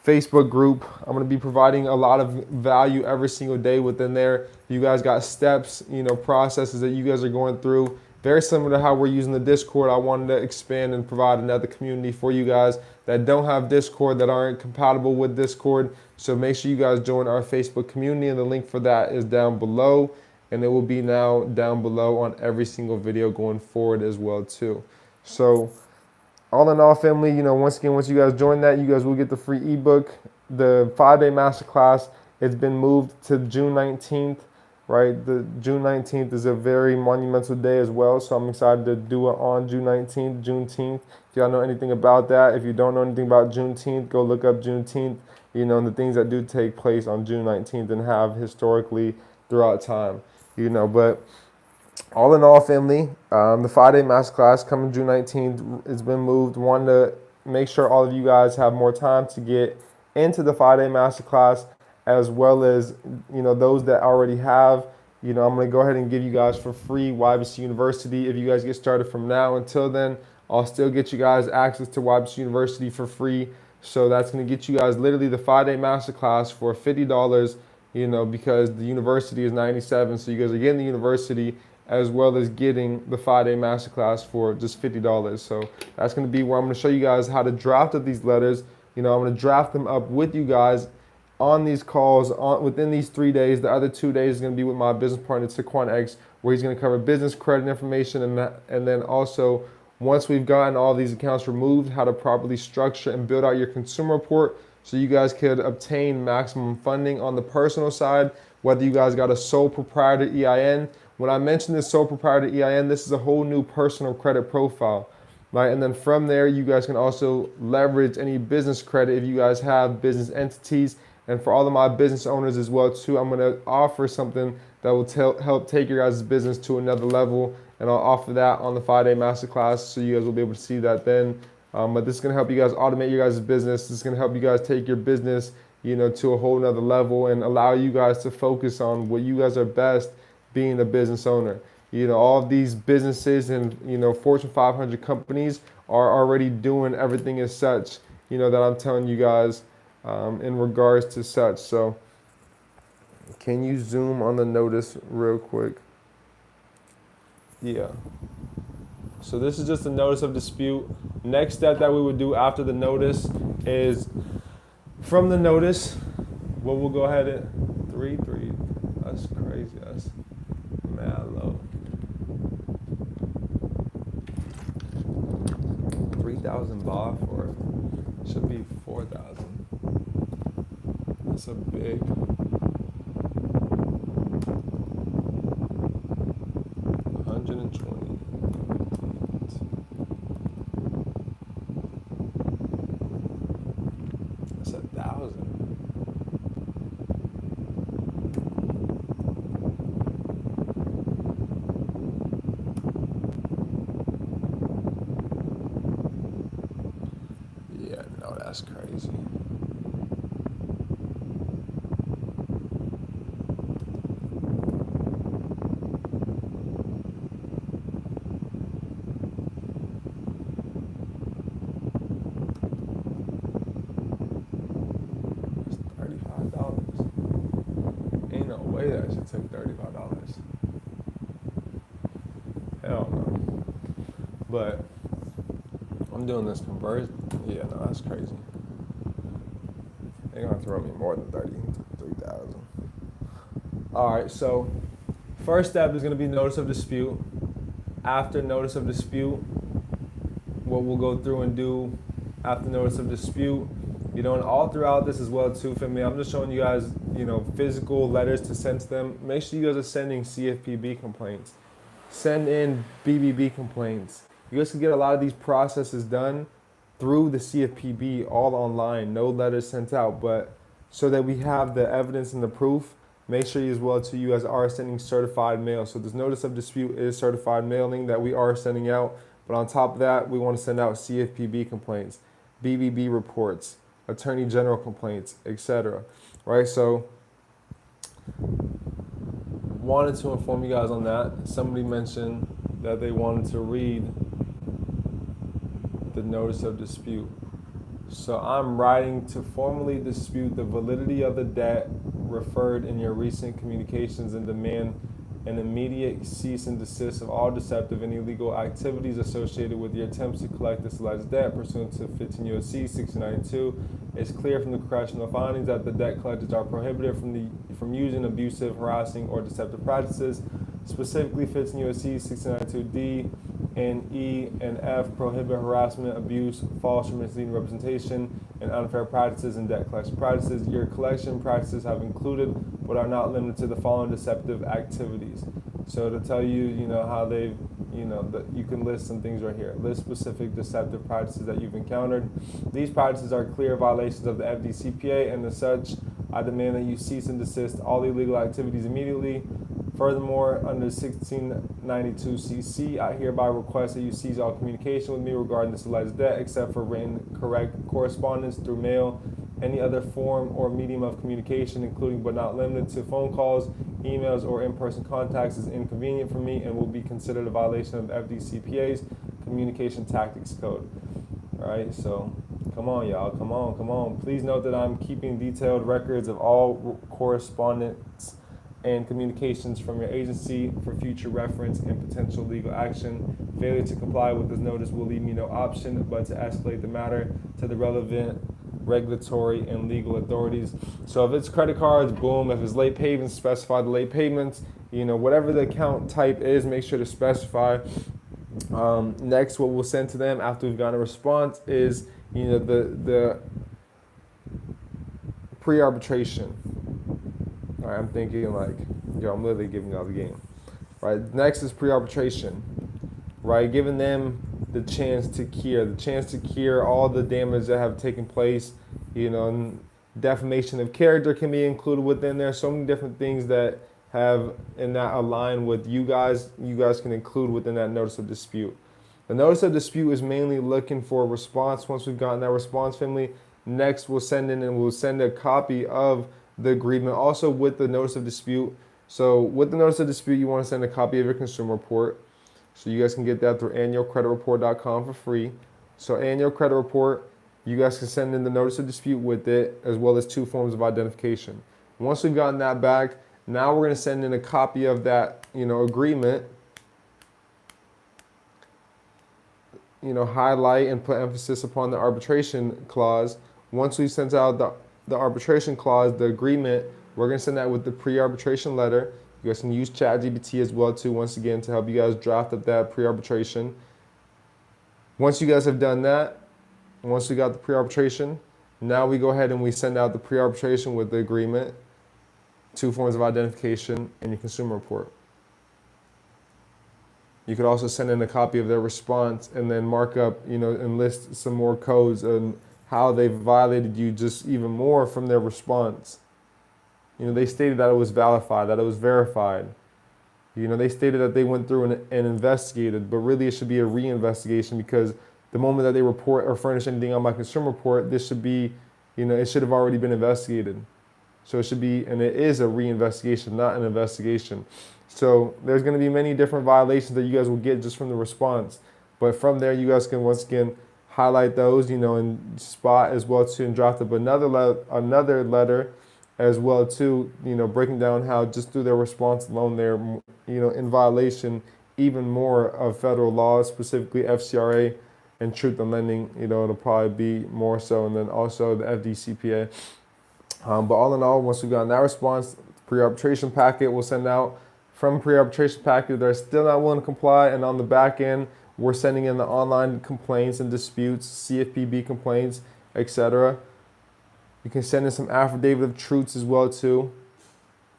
Facebook group, I'm going to be providing a lot of value every single day within there. You guys got steps, processes that you guys are going through. Very similar to how we're using the Discord. I wanted to expand and provide another community for you guys that don't have Discord, that aren't compatible with Discord. So make sure you guys join our Facebook community, and the link for that is down below, and it will be now down below on every single video going forward as well too. So all in all, family, once again, once you guys join that, you guys will get the free ebook. The 5-day masterclass, it's been moved to June 19th, right? The June 19th is a very monumental day as well, so I'm excited to do it on June 19th, Juneteenth. If y'all know anything about that, if you don't know anything about Juneteenth, go look up Juneteenth, and the things that do take place on June 19th and have historically throughout time, but all in all, family, the 5-day masterclass coming June 19th, it's been moved. Wanted to make sure all of you guys have more time to get into the 5-day masterclass, as well as, those that already have. I'm going to go ahead and give you guys for free YBC University. If you guys get started from now until then, I'll still get you guys access to YBC University for free. So that's going to get you guys literally the 5-day masterclass for $50, because the university is $97. So you guys are getting the university as well as getting the 5-day masterclass for just $50. So that's going to be where I'm going to show you guys how to draft up these letters. I'm going to draft them up with you guys on these calls within these 3 days. The other 2 days is going to be with my business partner, Taquan X, where he's going to cover business credit information, and then also, once we've gotten all these accounts removed, how to properly structure and build out your consumer report so you guys could obtain maximum funding on the personal side, whether you guys got a sole proprietor EIN. When I mention this sole proprietor EIN, this is a whole new personal credit profile, right? And then from there, you guys can also leverage any business credit if you guys have business entities, And for all of my business owners as well too, I'm gonna offer something that will help take your guys' business to another level. And I'll offer that on the 5-day masterclass, so you guys will be able to see that then. But this is gonna help you guys automate your guys' business. This is gonna help you guys take your business, to a whole nother level and allow you guys to focus on what you guys are best, being a business owner. All of these businesses and, Fortune 500 companies are already doing everything as such, that I'm telling you guys in regards to such. So can you zoom on the notice real quick? Yeah. So this is just a notice of dispute. Next step that we would do after the notice is from the notice, what we'll go ahead and 3. That's crazy. That's mad low. 3,000 baht for should be 4,000. That's a big. That's 1,000. Yeah, no, that's crazy. That should take $35. Hell no. But I'm doing this conversion. Yeah, no, that's crazy. They're gonna throw me more than 33,000. All right, so first step is gonna be notice of dispute. After notice of dispute, what we'll go through and do after notice of dispute, and all throughout this as well too, for me, I'm just showing you guys, physical letters to send to them. Make sure you guys are sending CFPB complaints. Send in BBB complaints. You guys can get a lot of these processes done through the CFPB, all online, no letters sent out, but so that we have the evidence and the proof, make sure as well too, you guys are sending certified mail. So this notice of dispute is certified mailing that we are sending out, but on top of that, we want to send out CFPB complaints, BBB reports, Attorney General complaints, etc. Right? So wanted to inform you guys on that. Somebody mentioned that they wanted to read the notice of dispute. So I'm writing to formally dispute the validity of the debt referred in your recent communications and demand an immediate cease and desist of all deceptive and illegal activities associated with your attempts to collect this alleged debt pursuant to 15 U.S.C. 1692. It's clear from the correctional findings that the debt collectors are prohibited from using abusive, harassing, or deceptive practices. Specifically, 15 U.S.C. 1692D and E and F prohibit harassment, abuse, false or misleading representation, and unfair practices and debt collection practices. Your collection practices have included, but are not limited to, the following deceptive activities. So to tell you, how they've, that you can list some things right here. List specific deceptive practices that you've encountered. These practices are clear violations of the FDCPA, and as such, I demand that you cease and desist all illegal activities immediately. Furthermore, under 1692 CC, I hereby request that you cease all communication with me regarding this alleged debt, except for written correct correspondence through mail. Any other form or medium of communication, including but not limited to phone calls, emails, or in-person contacts, is inconvenient for me and will be considered a violation of FDCPA's Communication Tactics Code. All right, so come on, y'all, come on. Please note that I'm keeping detailed records of all correspondence and communications from your agency for future reference and potential legal action. Failure to comply with this notice will leave me no option but to escalate the matter to the relevant regulatory and legal authorities. So if it's credit cards, boom. If it's late payments, specify the late payments. Whatever the account type is, make sure to specify. Next, what we'll send to them after we've gotten a response is, the pre-arbitration. All right, I'm thinking like, I'm literally giving out the game. Right, next is pre-arbitration. Right, giving them the chance to cure all the damage that have taken place, defamation of character can be included within there. So many different things that have and that align with you guys can include within that notice of dispute. The notice of dispute is mainly looking for a response. Once we've gotten that response, family, next we'll send in and we'll send a copy of the agreement also with the notice of dispute. So with the notice of dispute, you want to send a copy of your consumer report. So you guys can get that through annualcreditreport.com for free. So annual credit report, you guys can send in the notice of dispute with it, as well as 2 forms of identification. Once we've gotten that back, now we're going to send in a copy of that, agreement. Highlight and put emphasis upon the arbitration clause. Once we sent out the arbitration clause, the agreement, we're going to send that with the pre-arbitration letter. You guys can use ChatGPT as well too, once again, to help you guys draft up that pre-arbitration. Once you guys have done that, once we got the pre-arbitration, now we go ahead and we send out the pre-arbitration with the agreement, 2 forms of identification, and your consumer report. You could also send in a copy of their response and then mark up, and list some more codes and how they've violated you just even more from their response. They stated that it was validated, that it was verified. They stated that they went through and investigated, but really it should be a reinvestigation, because the moment that they report or furnish anything on my consumer report, this should be, it should have already been investigated. So it should be, and it is a reinvestigation, not an investigation. So there's going to be many different violations that you guys will get just from the response. But from there, you guys can once again highlight those, and spot as well too, and draft up another letter as well too, breaking down how just through their response alone, they're, in violation even more of federal laws, specifically FCRA and truth in lending. It'll probably be more so, and then also the FDCPA. But all in all, once we've gotten that response, pre-arbitration packet we'll send out. From pre-arbitration packet, they're still not willing to comply, and on the back end, we're sending in the online complaints and disputes, CFPB complaints, etc. You can send in some affidavit of truths as well too.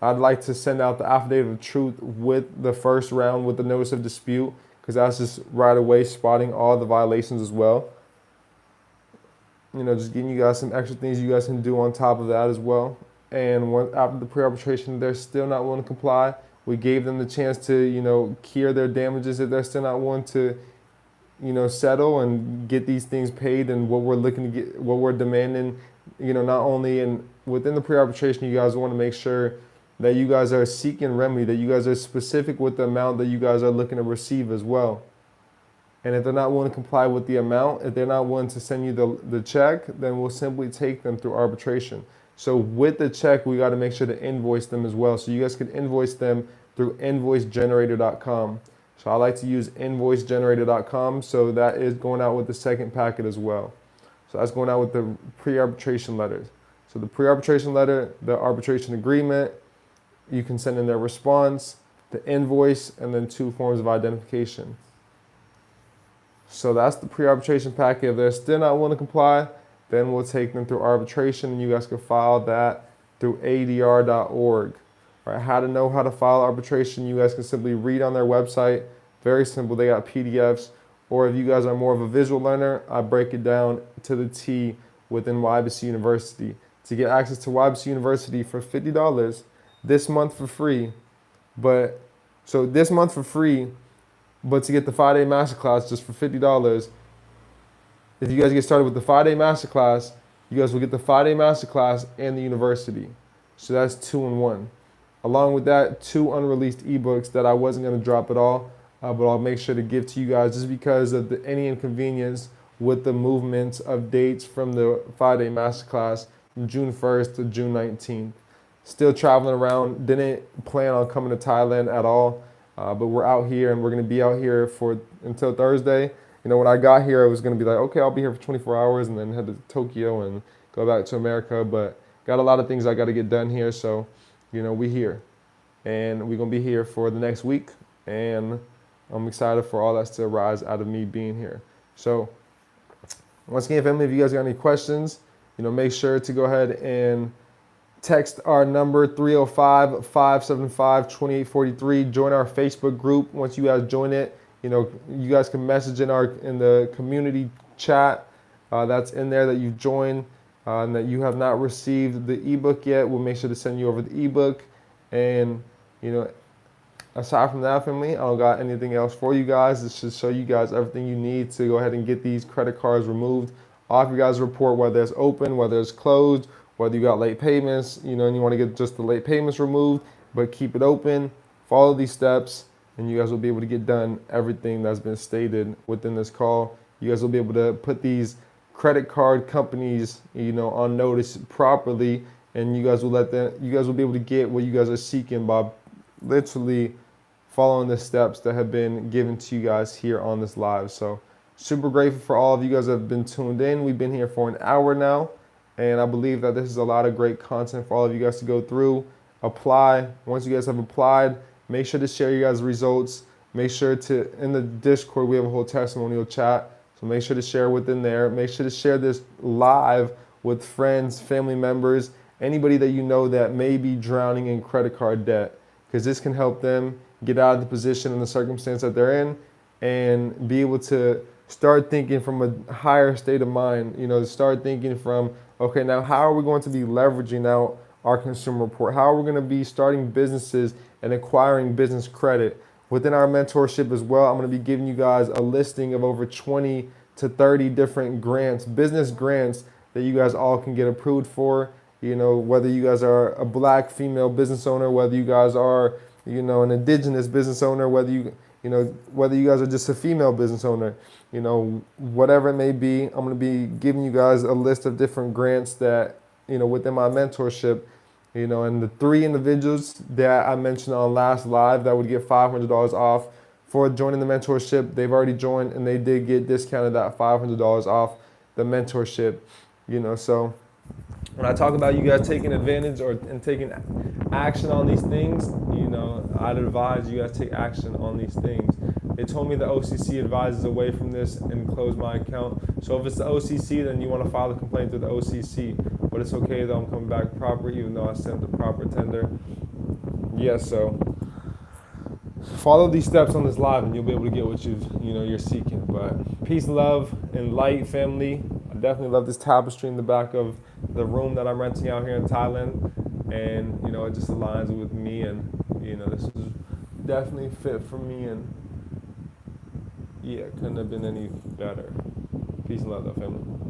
I'd like to send out the affidavit of truth with the first round with the notice of dispute, because that's just right away spotting all the violations as well. Just getting you guys some extra things you guys can do on top of that as well. And after the pre-arbitration, they're still not willing to comply. We gave them the chance to, cure their damages if they're still not willing to, settle and get these things paid, and what we're looking to get, what we're demanding, not only within the pre-arbitration, you guys want to make sure that you guys are seeking remedy, that you guys are specific with the amount that you guys are looking to receive as well. And if they're not willing to comply with the amount, if they're not willing to send you the check, then we'll simply take them through arbitration. So with the check, we got to make sure to invoice them as well. So you guys can invoice them through invoicegenerator.com. So I like to use invoicegenerator.com. So that is going out with the second packet as well. So that's going out with the pre-arbitration letters. So the pre-arbitration letter, the arbitration agreement, you can send in their response, the invoice, and then 2 forms of identification. So that's the pre-arbitration packet. If they're still not willing to comply, then we'll take them through arbitration, and you guys can file that through adr.org. Right, how to know how to file arbitration, you guys can simply read on their website. Very simple, they got PDFs. Or if you guys are more of a visual learner, I break it down to the T within YBC University. To get access to YBC University for $50 this month for free. But to get the 5-day masterclass just for $50, if you guys get started with the 5-day masterclass, you guys will get the 5-day masterclass and the university. So that's 2 in 1. Along with that, 2 unreleased ebooks that I wasn't going to drop at all, but I'll make sure to give to you guys just because of any inconvenience with the movements of dates from the 5-day masterclass from June 1st to June 19th. Still traveling around, didn't plan on coming to Thailand at all, but we're out here, and we're going to be out here until Thursday. When I got here, I was going to be like, okay, I'll be here for 24 hours and then head to Tokyo and go back to America, but got a lot of things I got to get done here, so we here, and we're going to be here for the next week, and I'm excited for all that's to rise out of me being here. So once again, family, if you guys got any questions, make sure to go ahead and text our number 305-575-2843. Join our Facebook group. Once you guys join it, you guys can message in the community chat that's in there that you've joined. and that you have not received the ebook yet, we'll make sure to send you over the ebook. And aside from that, family, I don't got anything else for you guys. It's just show you guys everything you need to go ahead and get these credit cards removed off your guys' report, whether it's open, whether it's closed, whether you got late payments, and you want to get just the late payments removed, but keep it open. Follow these steps, and you guys will be able to get done everything that's been stated within this call. You guys will be able to put these credit card companies, on notice properly, and you guys will be able to get what you guys are seeking by literally following the steps that have been given to you guys here on this live. So super grateful for all of you guys that have been tuned in. We've been here for an hour now, and I believe that this is a lot of great content for all of you guys to go through, apply. Once you guys have applied, make sure to share your guys' results. Make sure to, in the Discord, we have a whole testimonial chat. So make sure to share within there. Make sure to share this live with friends, family members, anybody that you know that may be drowning in credit card debt, because this can help them get out of the position and the circumstance that they're in and be able to start thinking from a higher state of mind, start thinking from, okay, now how are we going to be leveraging out our consumer report? How are we going to be starting businesses and acquiring business credit? Within our mentorship as well, I'm going to be giving you guys a listing of over 20 to 30 different grants, business grants that you guys all can get approved for. Whether you guys are a black female business owner, whether you guys are, an indigenous business owner, whether you guys are just a female business owner, whatever it may be, I'm going to be giving you guys a list of different grants that, within my mentorship, and the 3 individuals that I mentioned on last live that would get $500 off for joining the mentorship, they've already joined and they did get discounted that $500 off the mentorship, so when I talk about you guys taking advantage and taking action on these things, I'd advise you guys take action on these things. They told me the OCC advises away from this and close my account. So if it's the OCC, then you want to file a complaint to the OCC. But it's okay though, I'm coming back proper, even though I sent the proper tender. So follow these steps on this live and you'll be able to get what you're seeking. But peace, love, and light, family. I definitely love this tapestry in the back of the room that I'm renting out here in Thailand. And, it just aligns with me, and, this is definitely fit for me, and yeah, couldn't have been any better. Peace and love, though, family.